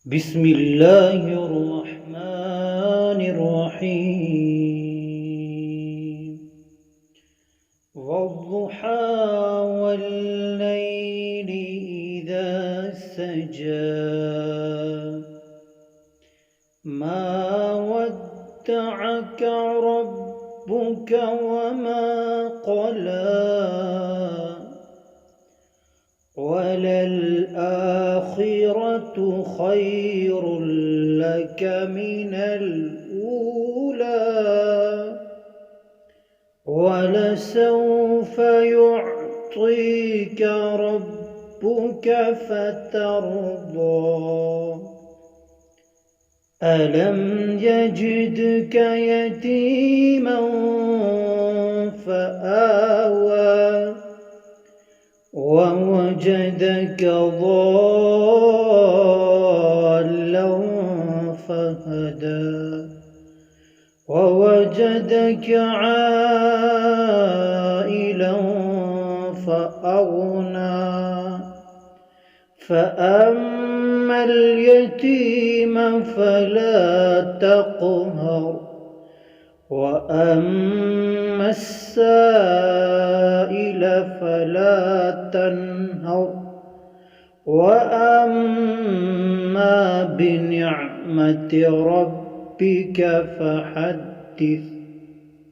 بسم الله الرحمن الرحيم والضحى والليل إذا سجى ما ودعك ربك وما قلى وللآخرة خير لك من الأولى ولسوف يعطيك ربك فترضى ألم يجدك يتيما فآوى ووجدك ضالا فهدى ووجدك عائلا فأغنى فأما اليتيم فلا تقهر وأما السائل فلا تنهر وأما بنعمة ربك فحدث